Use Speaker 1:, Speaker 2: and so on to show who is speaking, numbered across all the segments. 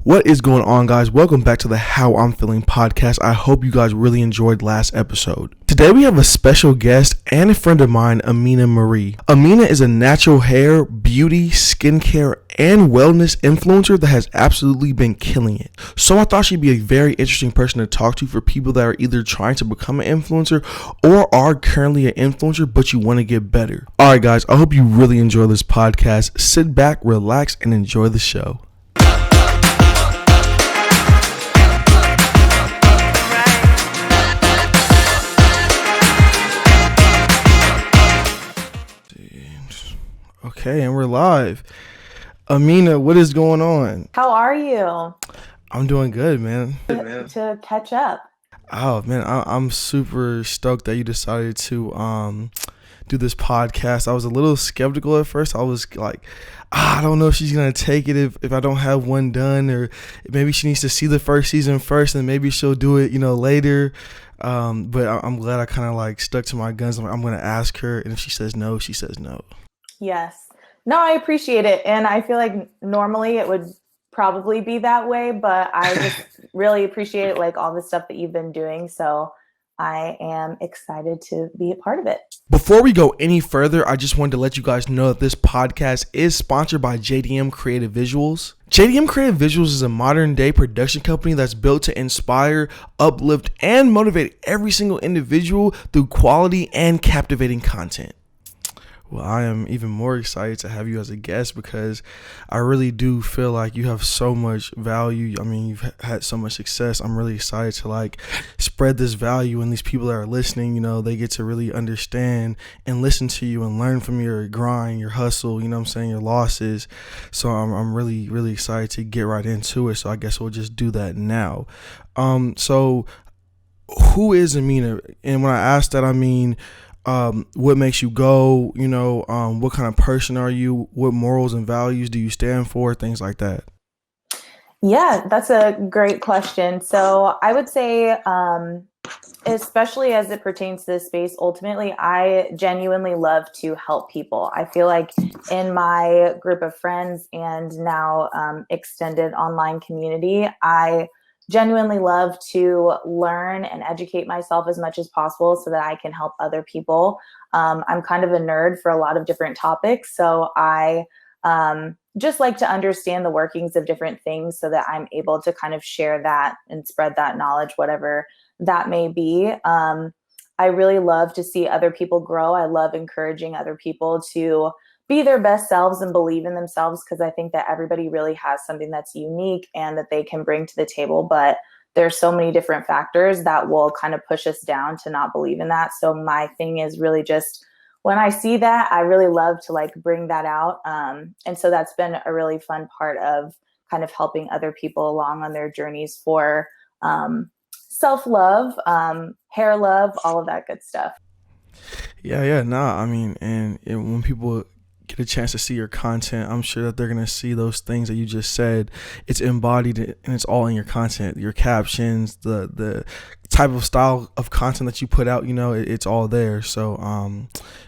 Speaker 1: What is going on, guys? Welcome back to the How I'm Feeling podcast. I hope you guys really enjoyed last episode. Today we have a special guest and a friend of mine, Amina Marie. Amina is a natural hair, beauty, skincare, and wellness influencer that has absolutely been killing it. So I thought she'd be a very interesting person to talk to for people that are either trying to become an influencer or are currently an influencer, but you want to get better. All right, guys, I hope you really enjoy this podcast. Sit back, relax, and enjoy the show. Okay, and we're live. Amina, what is going on?
Speaker 2: How are you?
Speaker 1: I'm doing good, man.
Speaker 2: To catch up.
Speaker 1: Oh, man, I'm super stoked that you decided to do this podcast. I was a little skeptical at first. I was like, I don't know if she's going to take it if I don't have one done, or maybe she needs to see the first season first and maybe she'll do it, later. But I'm glad I kind of like stuck to my guns. I'm going to ask her, and if she says no, she says no.
Speaker 2: Yes. No, I appreciate it. And I feel like normally it would probably be that way, but I just really appreciate like all the stuff that you've been doing. So I am excited to be a part of it.
Speaker 1: Before we go any further, I just wanted to let you guys know that this podcast is sponsored by JDM Creative Visuals. JDM Creative Visuals is a modern day production company that's built to inspire, uplift, and motivate every single individual through quality and captivating content. Well, I am even more excited to have you as a guest because I really do feel like you have so much value. I mean, you've had so much success. I'm really excited to like spread this value, and these people that are listening, they get to really understand and listen to you and learn from your grind, your hustle, your losses. So I'm really, really excited to get right into it. So I guess we'll just do that now. So who is Amina? And when I ask that, I mean, what makes you go, what kind of person are you? What morals and values do you stand for? Things like that.
Speaker 2: Yeah, that's a great question. So I would say, especially as it pertains to this space, ultimately, I genuinely love to help people. I feel like in my group of friends and now extended online community, I genuinely love to learn and educate myself as much as possible so that I can help other people. I'm kind of a nerd for a lot of different topics. So I just like to understand the workings of different things so that I'm able to kind of share that and spread that knowledge, whatever that may be. I really love to see other people grow. I love encouraging other people to be their best selves and believe in themselves, because I think that everybody really has something that's unique and that they can bring to the table. But there's so many different factors that will kind of push us down to not believe in that. So my thing is really just when I see that, I really love to like bring that out. And so that's been a really fun part of kind of helping other people along on their journeys for self-love, hair love, all of that good stuff.
Speaker 1: Yeah. Nah, I mean, and when people get a chance to see your content, I'm sure that they're going to see those things that you just said. It's embodied and it's all in your content, your captions, the type of style of content that you put out, it's all there. So,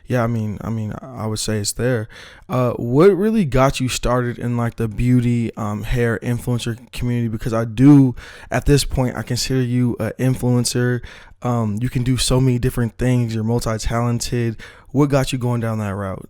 Speaker 1: yeah, I mean, I would say it's there. What really got you started in like the beauty, hair influencer community? Because at this point, I consider you an influencer. You can do so many different things. You're multi-talented. What got you going down that route?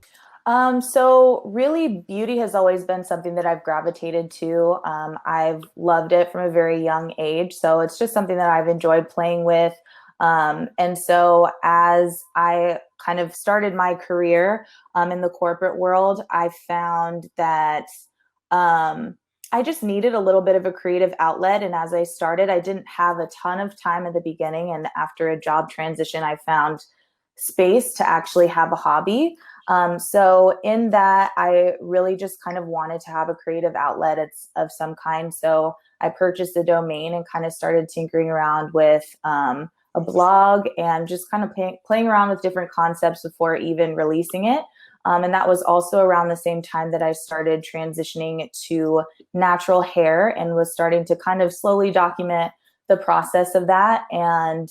Speaker 2: So really beauty has always been something that I've gravitated to. I've loved it from a very young age. So it's just something that I've enjoyed playing with. And so as I kind of started my career in the corporate world, I found that I just needed a little bit of a creative outlet. And as I started, I didn't have a ton of time at the beginning. And after a job transition, I found space to actually have a hobby. So in that, I really just kind of wanted to have a creative outlet of some kind. So I purchased a domain and kind of started tinkering around with a blog and just kind of playing around with different concepts before even releasing it. And that was also around the same time that I started transitioning to natural hair and was starting to kind of slowly document the process of that. And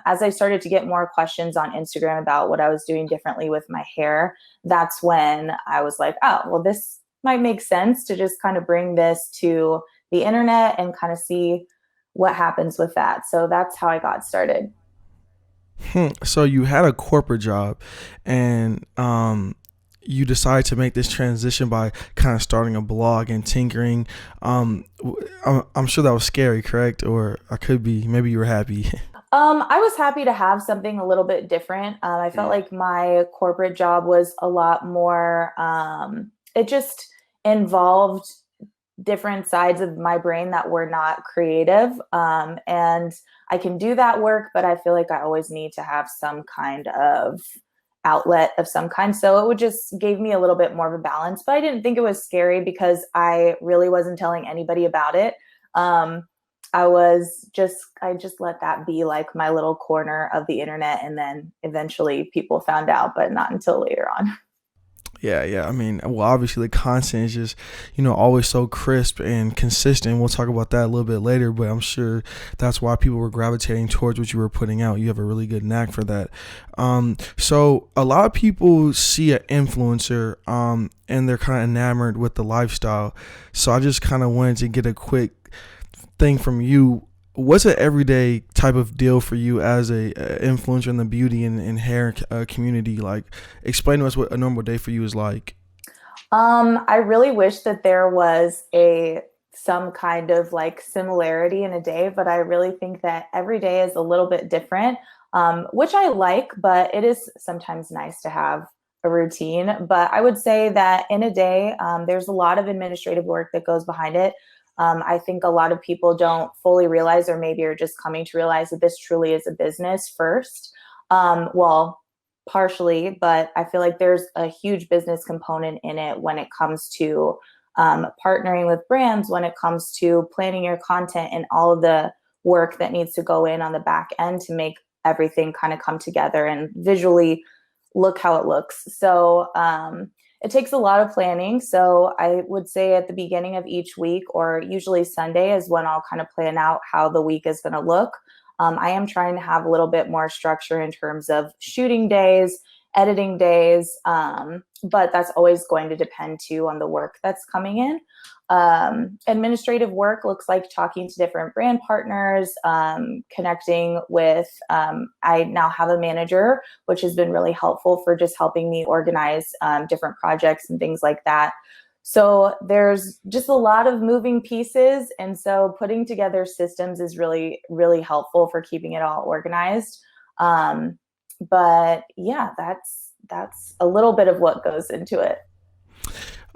Speaker 2: as I started to get more questions on Instagram about what I was doing differently with my hair, that's when I was like, oh, well, this might make sense to just kind of bring this to the internet and kind of see what happens with that. So that's how I got started.
Speaker 1: So you had a corporate job, and you decided to make this transition by kind of starting a blog and tinkering. I'm sure that was scary, correct? Or I could be. Maybe you were happy.
Speaker 2: I was happy to have something a little bit different. I felt like my corporate job was a lot more, it just involved different sides of my brain that were not creative. And I can do that work, but I feel like I always need to have some kind of outlet of some kind. So it would just gave me a little bit more of a balance, but I didn't think it was scary because I really wasn't telling anybody about it. Um, I just let that be like my little corner of the internet. And then eventually people found out, but not until later on.
Speaker 1: Yeah, yeah. I mean, well, obviously the content is just, always so crisp and consistent. We'll talk about that a little bit later, but I'm sure that's why people were gravitating towards what you were putting out. You have a really good knack for that. So a lot of people see an influencer, and they're kind of enamored with the lifestyle. So I just kind of wanted to get a quick thing from you. What's an everyday type of deal for you as a influencer in the beauty and hair community? Like, explain to us what a normal day for you is like.
Speaker 2: I really wish that there was a some kind of like similarity in a day, but I really think that every day is a little bit different, which I like, but it is sometimes nice to have a routine. But I would say that in a day, there's a lot of administrative work that goes behind it. I think a lot of people don't fully realize, or maybe are just coming to realize that this truly is a business first. Well, partially, but I feel like there's a huge business component in it when it comes to partnering with brands, when it comes to planning your content and all of the work that needs to go in on the back end to make everything kind of come together and visually look how it looks. So it takes a lot of planning. So I would say at the beginning of each week, or usually Sunday, is when I'll kind of plan out how the week is going to look. I am trying to have a little bit more structure in terms of shooting days, editing days, but that's always going to depend too on the work that's coming in. Administrative work looks like talking to different brand partners, connecting with, I now have a manager, which has been really helpful for just helping me organize different projects and things like that. So there's just a lot of moving pieces. And so putting together systems is really, really helpful for keeping it all organized. But yeah, that's a little bit of what goes into it.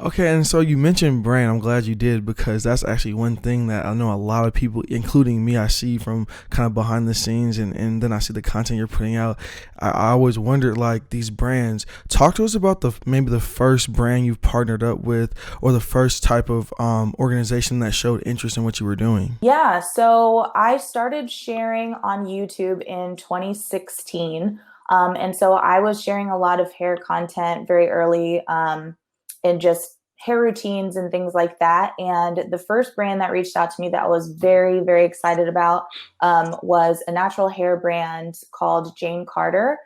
Speaker 1: Okay, and so you mentioned brand. I'm glad you did, because that's actually one thing that I know a lot of people, including me, I see from kind of behind the scenes, and then I see the content you're putting out. I always wondered, like, these brands. Talk to us about maybe the first brand you've partnered up with, or the first type of organization that showed interest in what you were doing.
Speaker 2: Yeah, so I started sharing on YouTube in 2016. And so I was sharing a lot of hair content very early, and just hair routines and things like that. And the first brand that reached out to me that I was very, very excited about was a natural hair brand called Jane Carter.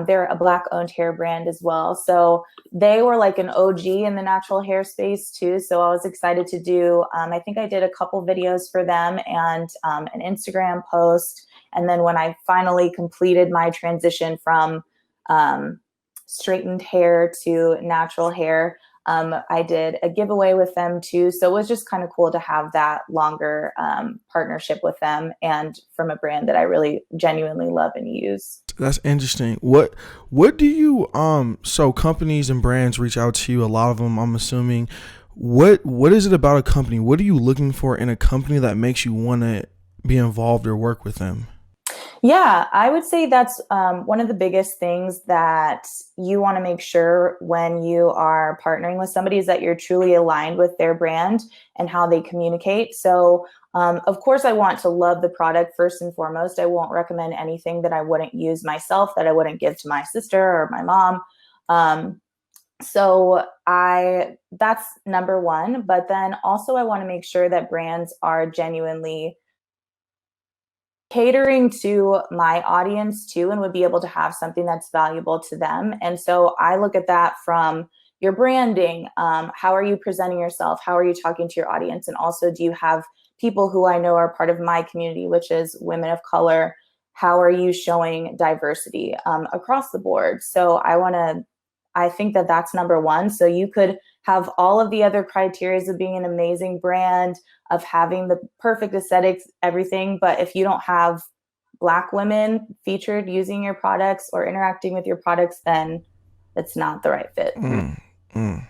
Speaker 2: They're a Black owned hair brand as well. So they were like an OG in the natural hair space too. So I was excited to do, I think I did a couple videos for them and an Instagram post. And then when I finally completed my transition from straightened hair to natural hair, I did a giveaway with them too. So it was just kind of cool to have that longer partnership with them, and from a brand that I really genuinely love and use.
Speaker 1: That's interesting. What do you so companies and brands reach out to you, a lot of them, I'm assuming. What is it about a company? What are you looking for in a company that makes you want to be involved or work with them?
Speaker 2: Yeah, I would say that's one of the biggest things that you want to make sure when you are partnering with somebody is that you're truly aligned with their brand and how they communicate. So, of course, I want to love the product first and foremost. I won't recommend anything that I wouldn't use myself, that I wouldn't give to my sister or my mom. Um, so that's number one. But then also, I want to make sure that brands are genuinely catering to my audience too, and would be able to have something that's valuable to them. And so I look at that from, your branding? How are you presenting yourself? How are you talking to your audience? And also, do you have people who I know are part of my community, which is women of color? How are you showing diversity across the board? So I think that that's number one. So you could have all of the other criteria of being an amazing brand, of having the perfect aesthetics, everything. But if you don't have Black women featured using your products or interacting with your products, then it's not the right fit.
Speaker 1: Mm, mm.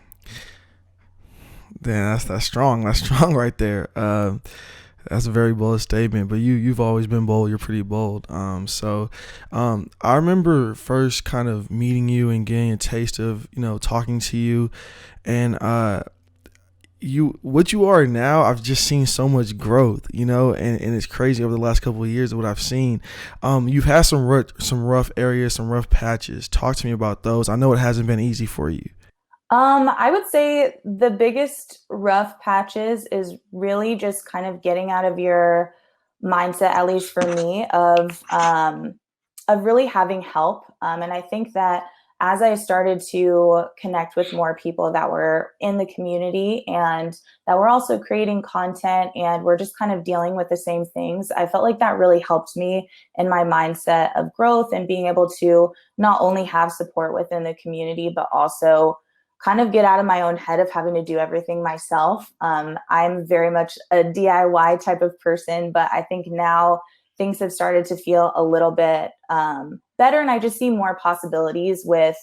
Speaker 1: Damn, that's strong. That's strong right there. That's a very bold statement, but you've always been bold. You're pretty bold. I remember first kind of meeting you and getting a taste of talking to you, and you what you are now. I've just seen so much growth, and it's crazy over the last couple of years of what I've seen. You've had some rough areas, some rough patches. Talk to me about those. I know it hasn't been easy for you.
Speaker 2: I would say the biggest rough patches is really just kind of getting out of your mindset, at least for me, of really having help. And I think that as I started to connect with more people that were in the community and that were also creating content and we're just kind of dealing with the same things, I felt like that really helped me in my mindset of growth and being able to not only have support within the community, but also kind of get out of my own head of having to do everything myself. I'm very much a DIY type of person, but I think now things have started to feel a little bit better. And I just see more possibilities with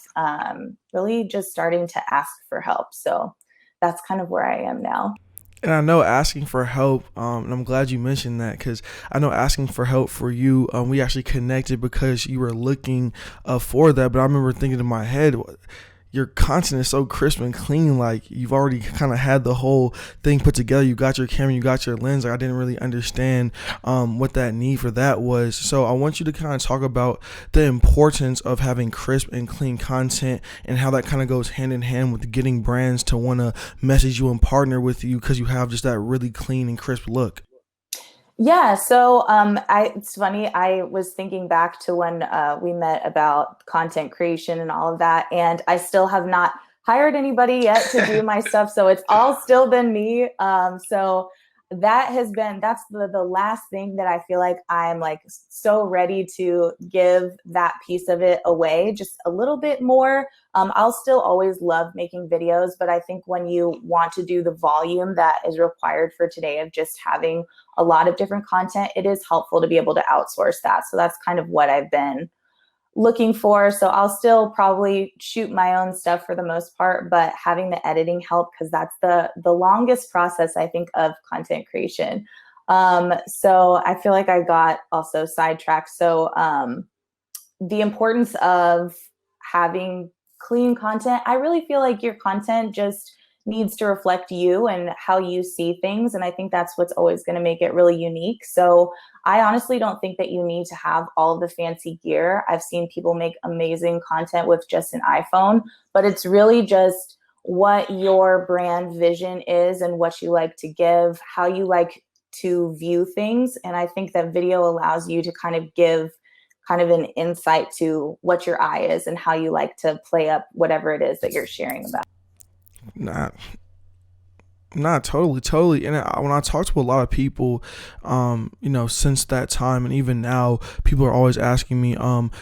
Speaker 2: really just starting to ask for help. So that's kind of where I am now.
Speaker 1: And I know asking for help, and I'm glad you mentioned that because I know asking for help for you, we actually connected because you were looking for that. But I remember thinking in my head, your content is so crisp and clean. Like you've already kind of had the whole thing put together. You got your camera, you got your lens. Like I didn't really understand what that need for that was. So I want you to kind of talk about the importance of having crisp and clean content and how that kind of goes hand in hand with getting brands to want to message you and partner with you because you have just that really clean and crisp look.
Speaker 2: Yeah, so it's funny. I was thinking back to when we met about content creation and all of that, and I still have not hired anybody yet to do my stuff. So it's all still been me. So that's the last thing that I feel like I'm like so ready to give that piece of it away just a little bit more. I'll still always love making videos, but I think when you want to do the volume that is required for today of just having a lot of different content, it is helpful to be able to outsource that. So that's kind of what I've been looking for. So I'll still probably shoot my own stuff for the most part, but having the editing help, because that's the longest process I think of content creation. So I feel like I got also sidetracked. So the importance of having clean content, I really feel like your content just needs to reflect you and how you see things. And I think that's what's always going to make it really unique. So I honestly don't think that you need to have all of the fancy gear. I've seen people make amazing content with just an iPhone, but it's really just what your brand vision is and what you like to give, how you like to view things. And I think that video allows you to kind of give kind of an insight to what your eye is and how you like to play up whatever it is that you're sharing about.
Speaker 1: Nah, Not totally. And when I talk to a lot of people, since that time and even now, people are always asking me,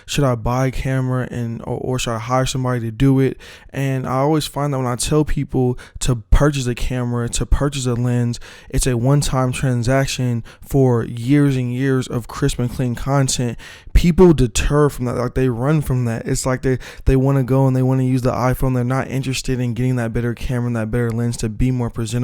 Speaker 1: should I buy a camera or should I hire somebody to do it? And I always find that when I tell people to purchase a camera, to purchase a lens, it's a one-time transaction for years and years of crisp and clean content. People deter from that, like they run from that. It's like they want to go and they want to use the iPhone. They're not interested in getting that better camera and that better lens to be more presentable.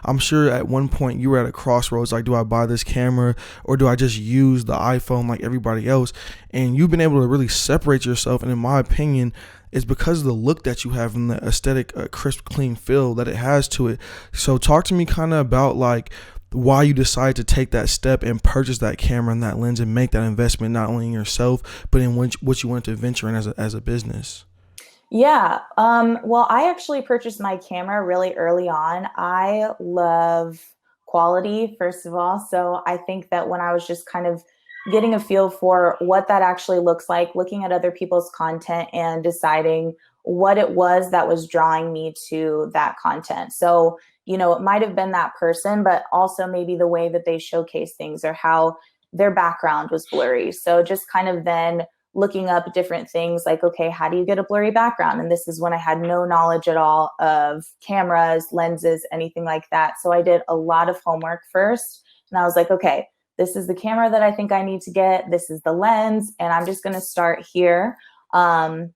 Speaker 1: I'm sure at one point you were at a crossroads, like, do I buy this camera or do I just use the iPhone like everybody else? And you've been able to really separate yourself. And in my opinion, it's because of the look that you have and the aesthetic, crisp, clean feel that it has to it. So talk to me kind of about like why you decided to take that step and purchase that camera and that lens and make that investment not only in yourself but in what you wanted to venture in as a business.
Speaker 2: Yeah. Well, I actually purchased my camera really early on. I love quality, first of all. So I think that when I was just kind of getting a feel for what that actually looks like, looking at other people's content and deciding what it was that was drawing me to that content. So, it might have been that person, but also maybe the way that they showcase things or how their background was blurry. So just kind of then looking up different things like, okay, how do you get a blurry background? And this is when I had no knowledge at all of cameras, lenses, anything like that. So I did a lot of homework first. And I was like, okay, this is the camera that I think I need to get. This is the lens. And I'm just going to start here. And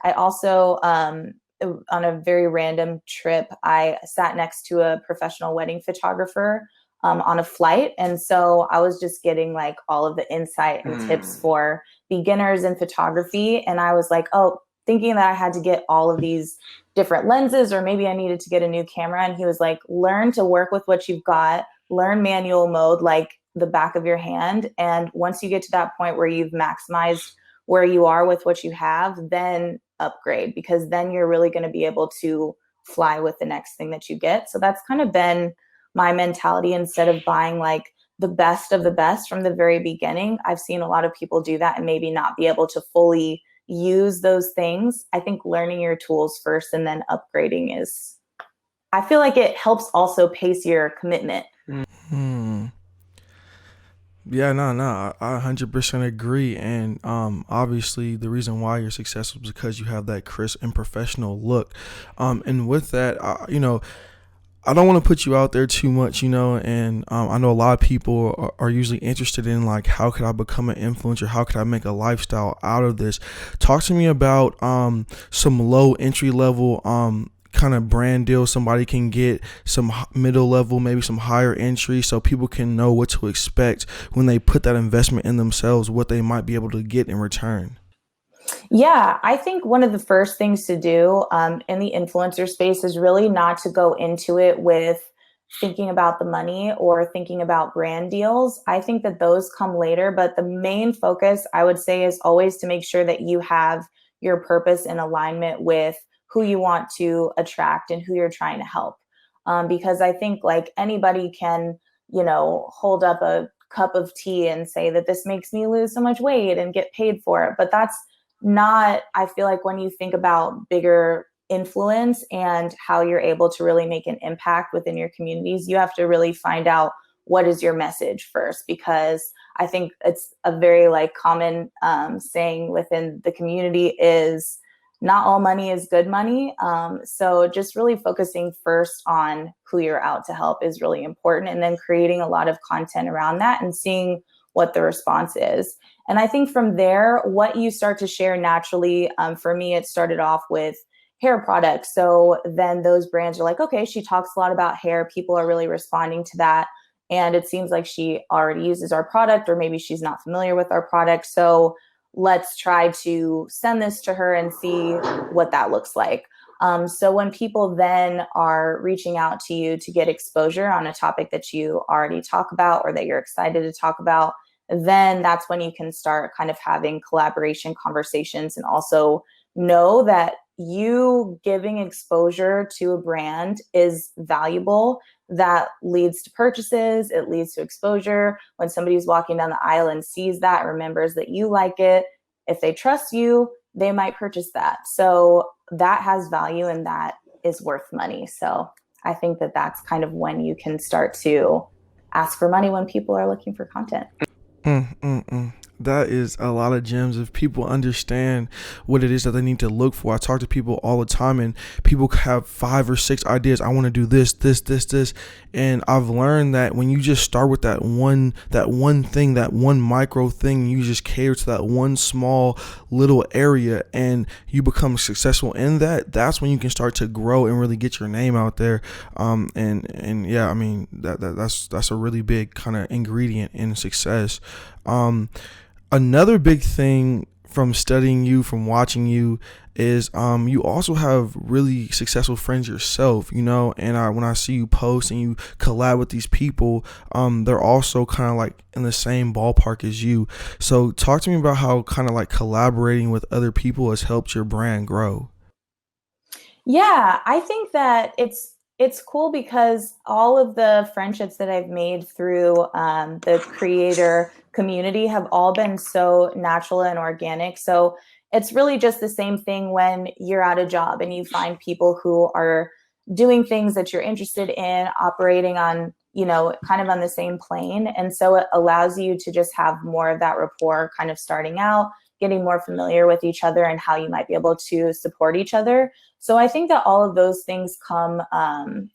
Speaker 2: I also, on a very random trip, I sat next to a professional wedding photographer on a flight. And so I was just getting like all of the insight and tips for beginners in photography. And I was like, oh, thinking that I had to get all of these different lenses, or maybe I needed to get a new camera. And he was like, learn to work with what you've got, learn manual mode like the back of your hand. And once you get to that point where you've maximized where you are with what you have, then upgrade, because then you're really going to be able to fly with the next thing that you get. So that's kind of been my mentality. Instead of buying like the best of the best from the very beginning, I've seen a lot of people do that and maybe not be able to fully use those things. I think learning your tools first and then upgrading is, I feel like it helps also pace your commitment.
Speaker 1: Hmm. Yeah, no, I 100% agree. And obviously, the reason why you're successful is because you have that crisp and professional look. And with that, I don't want to put you out there too much, and I know a lot of people are usually interested in like, how could I become an influencer? How could I make a lifestyle out of this? Talk to me about some low entry level kind of brand deal somebody can get, some middle level, maybe some higher entry, so people can know what to expect when they put that investment in themselves, what they might be able to get in return.
Speaker 2: Yeah, I think one of the first things to do in the influencer space is really not to go into it with thinking about the money or thinking about brand deals. I think that those come later, but the main focus, I would say, is always to make sure that you have your purpose in alignment with who you want to attract and who you're trying to help. Because I think like anybody can, hold up a cup of tea and say that this makes me lose so much weight and get paid for it. But that's not, I feel like when you think about bigger influence and how you're able to really make an impact within your communities, you have to really find out what is your message first, because I think it's a very like common saying within the community is not all money is good money. So just really focusing first on who you're out to help is really important, and then creating a lot of content around that and seeing what the response is. And I think from there, what you start to share naturally, for me, it started off with hair products. So then those brands are like, okay, she talks a lot about hair. People are really responding to that. And it seems like she already uses our product, or maybe she's not familiar with our product. So let's try to send this to her and see what that looks like. So when people then are reaching out to you to get exposure on a topic that you already talk about or that you're excited to talk about, then that's when you can start kind of having collaboration conversations, and also know that you giving exposure to a brand is valuable. That leads to purchases, it leads to exposure. When somebody's walking down the aisle and sees that, remembers that you like it, if they trust you, they might purchase that. So that has value and that is worth money. So I think that that's kind of when you can start to ask for money when people are looking for content.
Speaker 1: That is a lot of gems. If people understand what it is that they need to look for. I talk to people all the time, and people have 5 or 6 ideas. I want to do this. And I've learned that when you just start with that one thing, that one micro thing, you just cater to that one small little area, and you become successful in that. That's when you can start to grow and really get your name out there. And yeah, I mean that's a really big kind of ingredient in success. Another big thing from studying you, from watching you, is you also have really successful friends yourself, and when I see you post and you collab with these people, they're also kind of like in the same ballpark as you. So talk to me about how kind of like collaborating with other people has helped your brand grow.
Speaker 2: Yeah, I think that it's cool because all of the friendships that I've made through the creator community have all been so natural and organic. So it's really just the same thing when you're at a job and you find people who are doing things that you're interested in, operating on, kind of on the same plane. And so it allows you to just have more of that rapport kind of starting out, getting more familiar with each other and how you might be able to support each other. So I think that all of those things come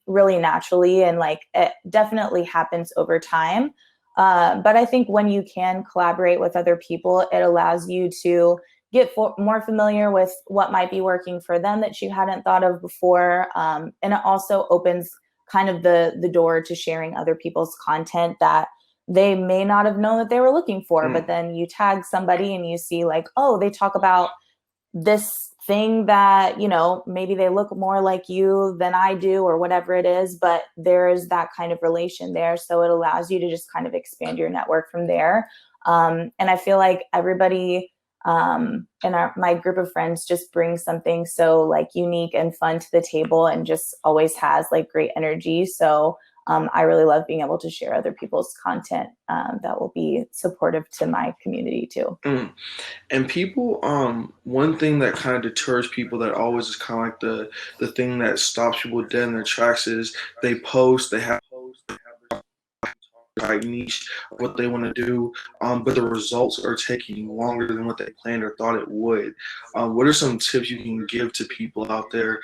Speaker 2: really naturally, and like it definitely happens over time. But I think when you can collaborate with other people, it allows you to get more familiar with what might be working for them that you hadn't thought of before. And it also opens kind of the door to sharing other people's content that they may not have known that they were looking for. But then you tag somebody and you see like, oh, they talk about this thing that, maybe they look more like you than I do or whatever it is, but there is that kind of relation there. So it allows you to just kind of expand your network from there. And I feel like everybody and my group of friends just brings something so like unique and fun to the table, and just always has like great energy. So I really love being able to share other people's content that will be supportive to my community too.
Speaker 1: And people, one thing that kind of deters people, that always is kind of like the thing that stops people dead in their tracks, is they post, they have right niche of what they want to do, but the results are taking longer than what they planned or thought it would. What are some tips you can give to people out there?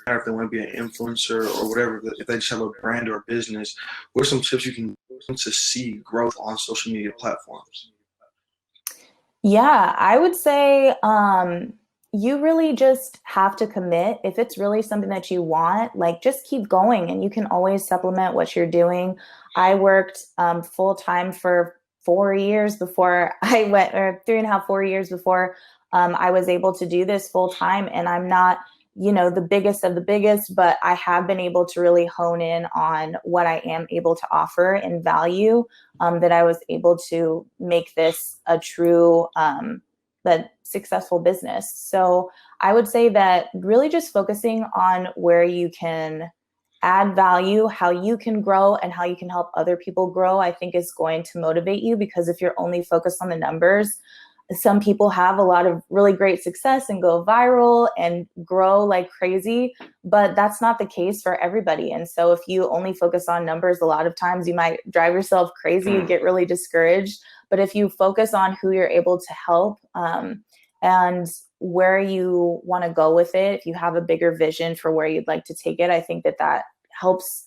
Speaker 1: If they want to be an influencer or whatever, if they just have a brand or a business, what are some tips you can give them to see growth on social media platforms?
Speaker 2: Yeah, I would say you really just have to commit. If it's really something that you want, like just keep going, and you can always supplement what you're doing. I worked full time for 4 years before I went, or 3.5, 4 years before I was able to do this full time. And I'm not, the biggest of the biggest, but I have been able to really hone in on what I am able to offer and value, that I was able to make this a true, successful business. So I would say that really just focusing on where you can add value, how you can grow, and how you can help other people grow, I think is going to motivate you. Because if you're only focused on the numbers, some people have a lot of really great success and go viral and grow like crazy, but that's not the case for everybody. And so if you only focus on numbers, a lot of times you might drive yourself crazy and get really discouraged. But if you focus on who you're able to help, and where you want to go with it, if you have a bigger vision for where you'd like to take it, I think that helps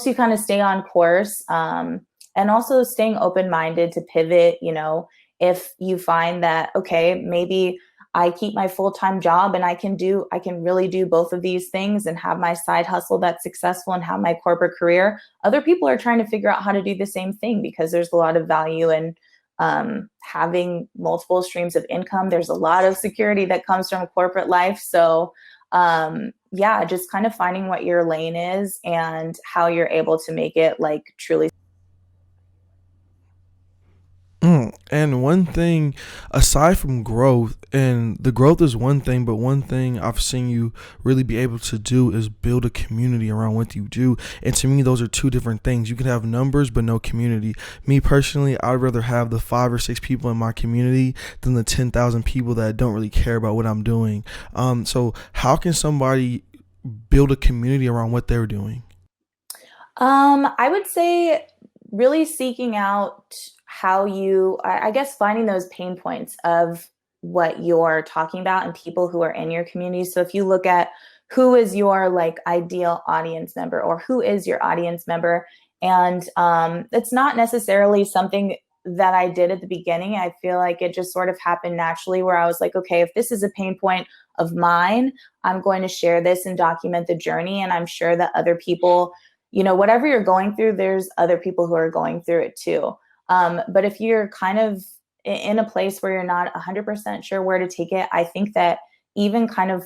Speaker 2: you kind of stay on course, and also staying open-minded to pivot. If you find that, okay, maybe I keep my full-time job and I can really do both of these things and have my side hustle that's successful and have my corporate career. Other people are trying to figure out how to do the same thing, because there's a lot of value in having multiple streams of income. There's a lot of security that comes from corporate life. So yeah, just kind of finding what your lane is and how you're able to make it like truly.
Speaker 1: And one thing, aside from growth, and the growth is one thing, but one thing I've seen you really be able to do is build a community around what you do. And to me, those are two different things. You can have numbers, but no community. Me personally, I'd rather have the 5 or 6 people in my community than the 10,000 people that don't really care about what I'm doing. So how can somebody build a community around what they're doing?
Speaker 2: I would say really seeking out how I guess finding those pain points of what you're talking about and people who are in your community. So if you look at who is your like ideal audience member, or who is your audience member, and it's not necessarily something that I did at the beginning. I feel like it just sort of happened naturally, where I was like, okay, if this is a pain point of mine, I'm going to share this and document the journey. And I'm sure that other people, whatever you're going through, there's other people who are going through it too. But if you're kind of in a place where you're not 100% sure where to take it, I think that even kind of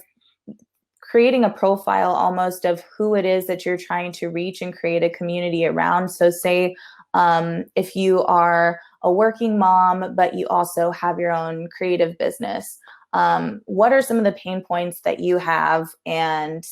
Speaker 2: creating a profile almost of who it is that you're trying to reach and create a community around. So say if you are a working mom, but you also have your own creative business, what are some of the pain points that you have, and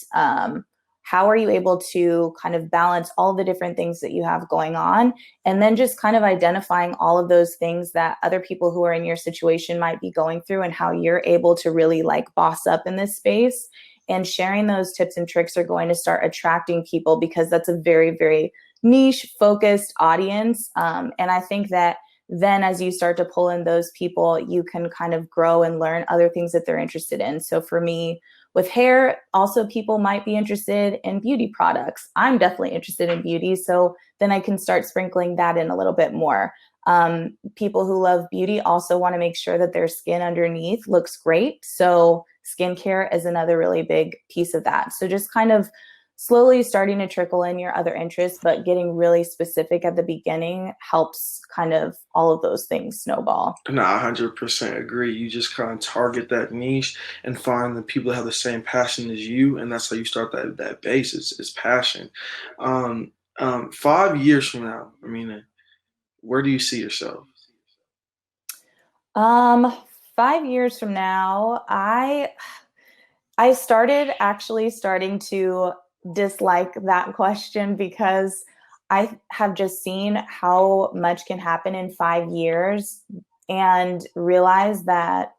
Speaker 2: how are you able to kind of balance all the different things that you have going on? And then just kind of identifying all of those things that other people who are in your situation might be going through, and how you're able to really like boss up in this space. And sharing those tips and tricks are going to start attracting people, because that's a very, very niche focused audience. And I think that then as you start to pull in those people, you can kind of grow and learn other things that they're interested in. So for me, with hair, also people might be interested in beauty products. I'm definitely interested in beauty. So then I can start sprinkling that in a little bit more. People who love beauty also want to make sure that their skin underneath looks great. So skincare is another really big piece of that. So just kind of slowly starting to trickle in your other interests, but getting really specific at the beginning helps kind of all of those things snowball.
Speaker 1: No, I 100% agree. You just kind of target that niche and find the people that have the same passion as you, and that's how you start that base. Is passion. 5 years from now, I mean, where do you see yourself?
Speaker 2: Um, 5 years from now, I started actually starting to dislike that question, because I have just seen how much can happen in 5 years, and realize that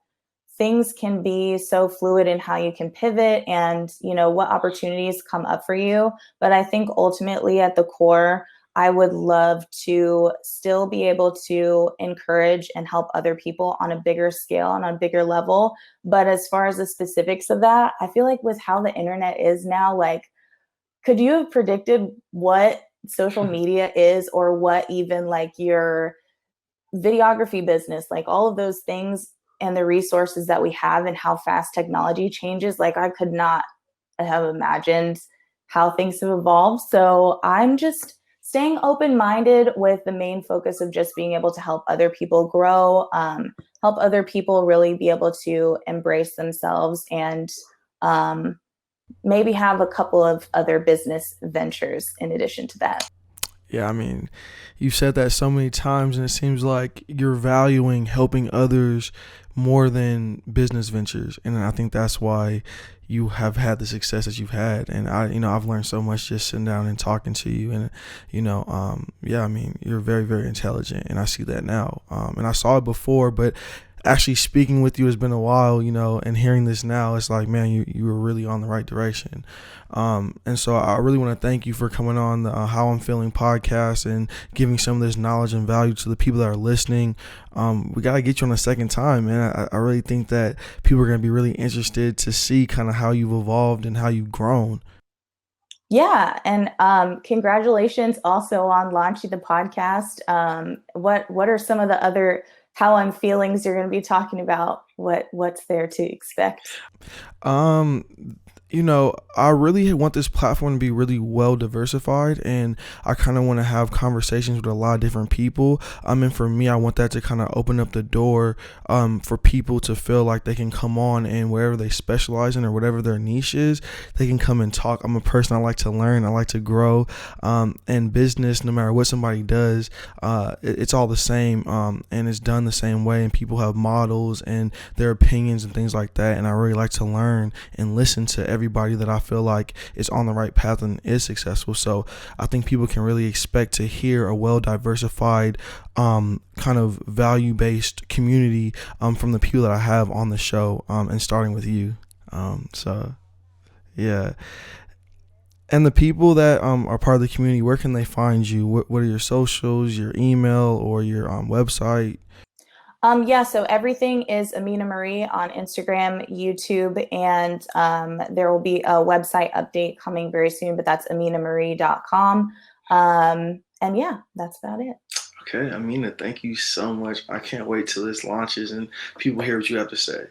Speaker 2: things can be so fluid in how you can pivot, and what opportunities come up for you. But I think ultimately at the core, I would love to still be able to encourage and help other people on a bigger scale and on a bigger level. But as far as the specifics of that, I feel like with how the internet is now, like, could you have predicted what social media is, or what even like your videography business, like all of those things and the resources that we have and how fast technology changes? Like, I could not have imagined how things have evolved. So I'm just staying open-minded, with the main focus of just being able to help other people grow, help other people really be able to embrace themselves, and um, maybe have a couple of other business ventures in addition to that.
Speaker 1: Yeah, I mean, you've said that so many times, and it seems like you're valuing helping others more than business ventures, and I think that's why you have had the success that you've had. And I've learned so much just sitting down and talking to you, and yeah, I mean, you're very, very intelligent, and I see that now, and I saw it before, but actually speaking with you has been a while, and hearing this now, it's like, man, you were really on the right direction. And so I really want to thank you for coming on the How I'm Feeling podcast and giving some of this knowledge and value to the people that are listening. We got to get you on a second time, man. I really think that people are going to be really interested to see kind of how you've evolved and how you've grown.
Speaker 2: Yeah, and congratulations also on launching the podcast. What are some of the other how I'm feelings you're going to be talking about? What's there to expect?
Speaker 1: Um, I really want this platform to be really well diversified, and I kind of want to have conversations with a lot of different people. And for me, I want that to kind of open up the door, for people to feel like they can come on, and wherever they specialize in or whatever their niche is, they can come and talk. I'm a person, I like to learn, I like to grow, and business, no matter what somebody does, it's all the same, and it's done the same way, and people have models and their opinions and things like that. And I really like to learn and listen to everybody that I feel like is on the right path and is successful. So I think people can really expect to hear a well diversified, kind of value based community, from the people that I have on the show, and starting with you. So yeah. And the people that are part of the community, where can they find you? What are your socials, your email, or your website?
Speaker 2: Yeah, so everything is Amina Marie on Instagram, YouTube, and there will be a website update coming very soon, but that's aminamarie.com. And yeah, that's about it.
Speaker 1: Okay, Amina, thank you so much. I can't wait till this launches and people hear what you have to say.